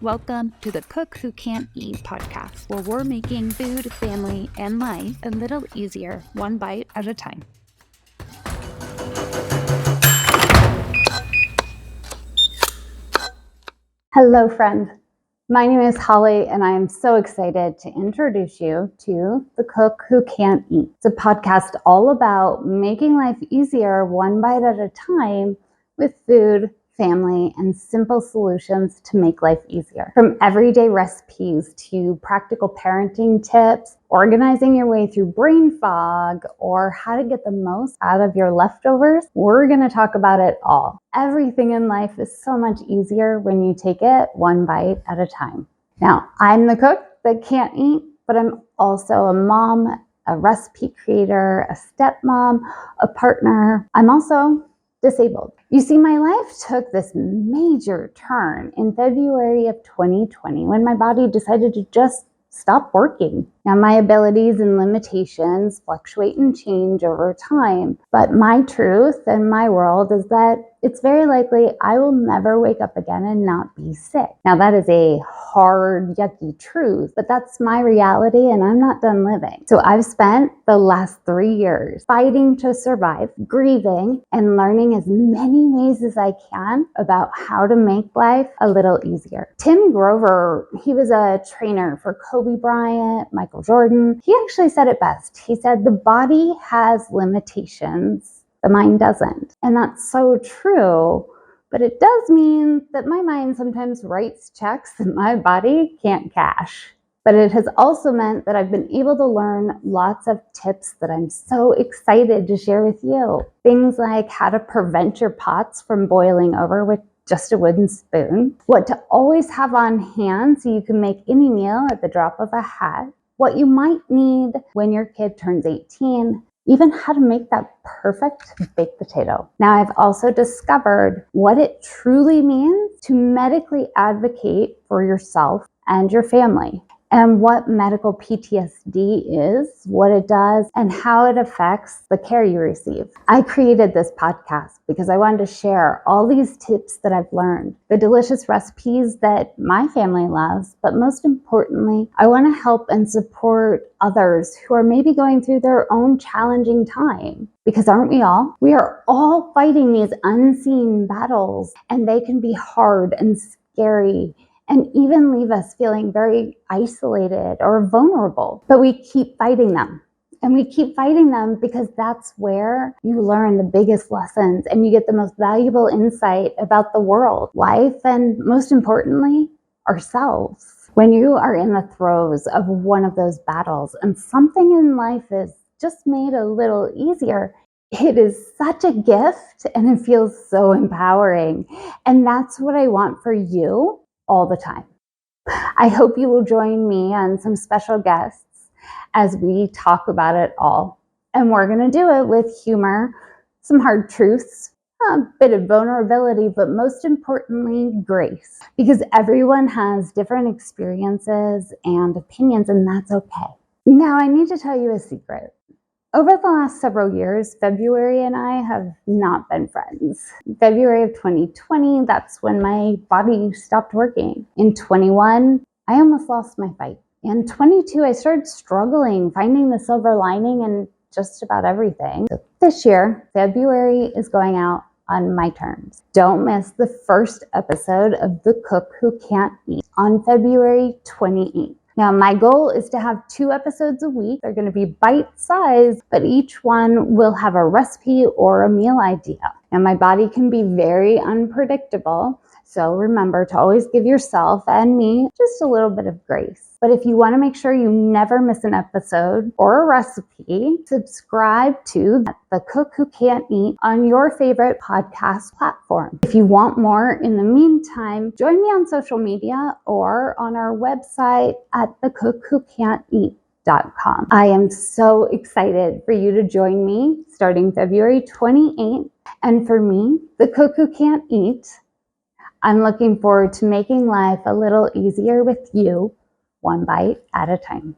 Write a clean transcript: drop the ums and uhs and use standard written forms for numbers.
Welcome to the Cook Who Can't Eat podcast, where we're making food, family, and life a little easier, one bite at a time. Hello, friend. My name is Holly, and I am so excited to introduce you to The Cook Who Can't Eat. It's a podcast all about making life easier, one bite at a time, with food, family, and simple solutions to make life easier. From everyday recipes to practical parenting tips, organizing your way through brain fog, or how to get the most out of your leftovers, we're going to talk about it all. Everything in life is so much easier when you take it one bite at a time. Now, I'm the cook that can't eat, but I'm also a mom, a recipe creator, a stepmom, a partner. I'm also disabled. You see, my life took this major turn in February of 2020 when my body decided to just stop working. Now, my abilities and limitations fluctuate and change over time, but my truth and my world is that it's very likely I will never wake up again and not be sick. Now, that is a hard, yucky truth, but that's my reality and I'm not done living. So I've spent the last 3 years fighting to survive, grieving, and learning as many ways as I can about how to make life a little easier. Tim Grover, he was a trainer for Kobe Bryant, Michael Jordan. He actually said it best. He said, the body has limitations, the mind doesn't. And that's so true, but it does mean that my mind sometimes writes checks that my body can't cash. But it has also meant that I've been able to learn lots of tips that I'm so excited to share with you. Things like how to prevent your pots from boiling over with just a wooden spoon, what to always have on hand so you can make any meal at the drop of a hat, what you might need when your kid turns 18, even how to make that perfect baked potato. Now, I've also discovered what it truly means to medically advocate for yourself and your family, and what medical PTSD is, what it does, and how it affects the care you receive. I created this podcast because I wanted to share all these tips that I've learned, the delicious recipes that my family loves, but most importantly, I want to help and support others who are maybe going through their own challenging time. Because aren't we all? We are all fighting these unseen battles, and they can be hard and scary, and even leave us feeling very isolated or vulnerable. But we keep fighting them. And we keep fighting them because that's where you learn the biggest lessons and you get the most valuable insight about the world, life, and most importantly, ourselves. When you are in the throes of one of those battles and something in life is just made a little easier, it is such a gift and it feels so empowering. And that's what I want for you all the time. I hope you will join me and some special guests as we talk about it all. And we're going to do it with humor, some hard truths, a bit of vulnerability, but most importantly, grace. Because everyone has different experiences and opinions, and that's okay. Now, I need to tell you a secret. Over the last several years, February and I have not been friends. February of 2020, that's when my body stopped working. In 21, I almost lost my fight. In 22, I started struggling, finding the silver lining in just about everything. So this year, February is going out on my terms. Don't miss the first episode of The Cook Who Can't Eat on February 28th. Now, my goal is to have 2 episodes a week. They're going to be bite-sized, but each one will have a recipe or a meal idea. And my body can be very unpredictable, so remember to always give yourself and me just a little bit of grace. But if you want to make sure you never miss an episode or a recipe, subscribe to The Cook Who Can't Eat on your favorite podcast platform. If you want more in the meantime, join me on social media or on our website at thecookWhoCan'tEat.com. I am so excited for you to join me starting February 28th. And for me, The Cook Who Can't Eat, I'm looking forward to making life a little easier with you, one bite at a time.